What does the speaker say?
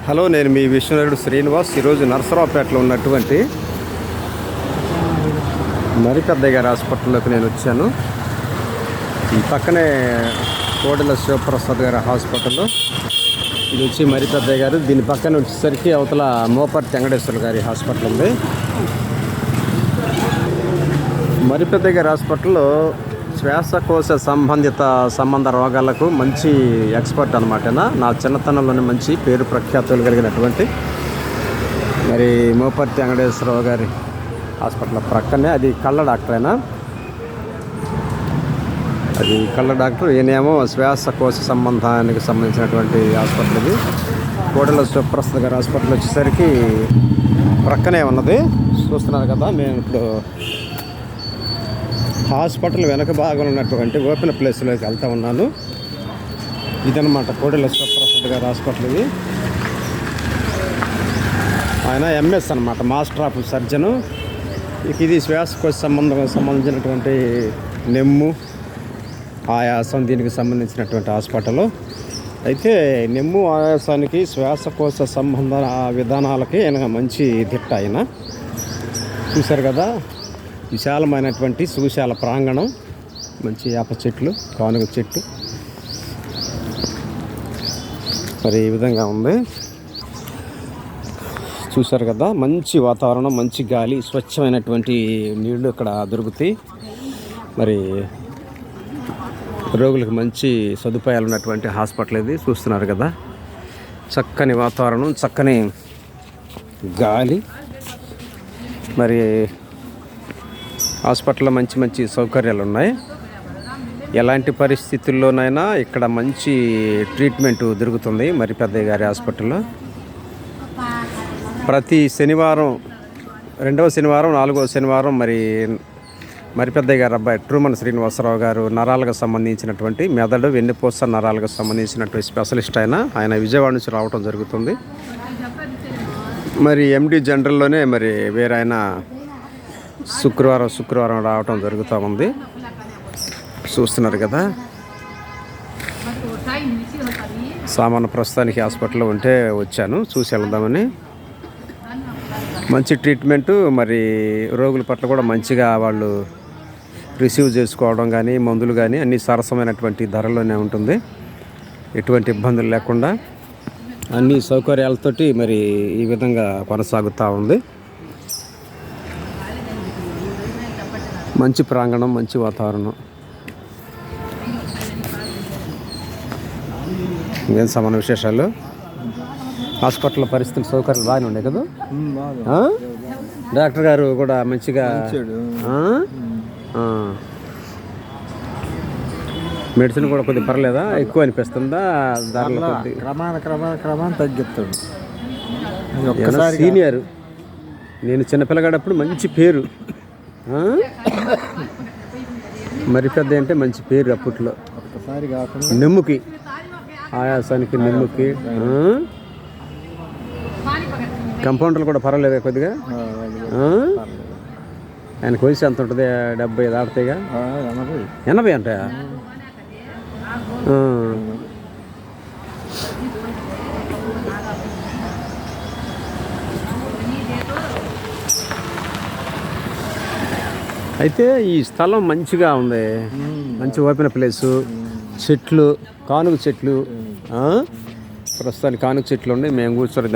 Hello, నేను మీ విష్ణునాయుడు శ్రీనివాస్. ఈరోజు నరసరావుపేటలో ఉన్నటువంటి మరిపెద్దయ్య గారి హాస్పిటల్లోకి నేను వచ్చాను. ఈ పక్కనే కోడెల శివప్రసాద్ గారి హాస్పిటల్. ఇది వచ్చి మరిపెద్దయ్య గారు. దీని పక్కన వచ్చేసరికి అవతల మోపర్తి వెంకటేశ్వర గారి హాస్పిటల్ ఉంది. మరిపెద్దయ్య గారి హాస్పిటల్లో శ్వాసకోశ సంబంధ రోగాలకు మంచి ఎక్స్పర్ట్ అనమాట. నా చిన్నతనంలోనే మంచి పేరు ప్రఖ్యాతులు కలిగినటువంటి మరి మోపర్తి వెంకటేశ్వరరావు గారి హాస్పిటల్ ప్రక్కనే అది కళ్ళ డాక్టరేనా, అది కళ్ళ డాక్టర్. ఈయనేమో శ్వాసకోశ సంబంధానికి సంబంధించినటువంటి హాస్పిటల్. ఇది కోడెల శివప్రసాద్ గారి హాస్పిటల్ వచ్చేసరికి ప్రక్కనే ఉన్నది. చూస్తున్నారు కదా, మేము ఇప్పుడు హాస్పిటల్ వెనక భాగంలో ఉన్నటువంటి ఓపెన్ ప్లేస్లోకి వెళ్తూ ఉన్నాను. ఇదనమాట కోడెల శివప్రసాద్ గారి హాస్పిటల్. ఇది ఆయన ఎంఎస్ అనమాట, మాస్టర్ ఆఫ్ సర్జను. ఇది శ్వాసకోశ సంబంధించినటువంటి నెమ్ము, ఆయాసం, దీనికి సంబంధించినటువంటి హాస్పిటల్. అయితే నెమ్ము, ఆయాసానికి, శ్వాసకోశ సంబంధ విధానాలకి ఆయన మంచి దిట్ట. ఆయన చూశారు కదా, విశాలమైనటువంటి సువిశాల ప్రాంగణం, మంచి వేప చెట్లు, కానుగ చెట్టు, మరి ఈ విధంగా ఉంది. చూశారు కదా, మంచి వాతావరణం, మంచి గాలి, స్వచ్ఛమైనటువంటి నీళ్లు ఇక్కడ దొరుకుతాయి. మరి రోగులకు మంచి సదుపాయాలు ఉన్నటువంటి హాస్పిటల్ ఇది. చూస్తున్నారు కదా, చక్కని వాతావరణం, చక్కని గాలి. మరి హాస్పిటల్లో మంచి మంచి సౌకర్యాలు ఉన్నాయి. ఎలాంటి పరిస్థితుల్లోనైనా ఇక్కడ మంచి ట్రీట్మెంట్ దొరుకుతుంది మరిపెద్దయ్య గారి హాస్పిటల్లో. ప్రతి శనివారం, 2వ శనివారం, 4వ శనివారం మరిపెద్దయ్య గారి అబ్బాయి ట్రూమన్ శ్రీనివాసరావు గారు నరాలకు సంబంధించినటువంటి మెదడు, వెన్నుపూస నరాలకు సంబంధించినటువంటి స్పెషలిస్ట్. ఆయన విజయవాడ నుంచి రావడం జరుగుతుంది. మరి ఎండి జనరల్లోనే మరి వేరైన శుక్రవారం రావటం జరుగుతూ ఉంది. చూస్తున్నారు కదా, సామాన్య ప్రస్తుతానికి హాస్పిటల్లో ఉంటే వచ్చాను, చూసి వెళ్దామని. మంచి ట్రీట్మెంటు, మరి రోగుల పట్ల కూడా మంచిగా వాళ్ళు రిసీవ్ చేసుకోవడం కానీ, మందులు కానీ అన్నీ సరసమైనటువంటి ధరలోనే ఉంటుంది. ఎటువంటి ఇబ్బందులు లేకుండా అన్ని సౌకర్యాలతోటి మరి ఈ విధంగా కొనసాగుతూ ఉంది. మంచి ప్రాంగణం, మంచి వాతావరణం. ఇంకేం సమాన విశేషాలు? హాస్పిటల్ పరిస్థితులు, సౌకర్యాలు బాగానే ఉన్నాయి కదా. డాక్టర్ గారు కూడా మంచిగా, మెడిసిన్ కూడా కొద్దిగా పర్లేదా? ఎక్కువ అనిపిస్తుందా? ధరలు క్రమాన్ని తగ్గిస్తాడు. సీనియర్, నేను చిన్నపిల్లగాడప్పుడు మంచి పేరు. మరిపెద్ద అంటే మంచి పేరు అప్పట్లో. నెమ్ముకి, ఆయాసానికి, నెమ్ముకి. కంపౌండర్లు కూడా పర్వాలేదు కొద్దిగా. ఆయనకు వయసు ఎంత ఉంటుంది? 70 దాటితేగా. 80 అంటే అయితే ఈ స్థలం మంచిగా ఉంది, మంచి ఓపెన్ ప్లేసు, చెట్లు, కానుగ చెట్లు. ప్రస్తుతానికి కానుగ చెట్లు ఉన్నాయి. మేము కూర్చొని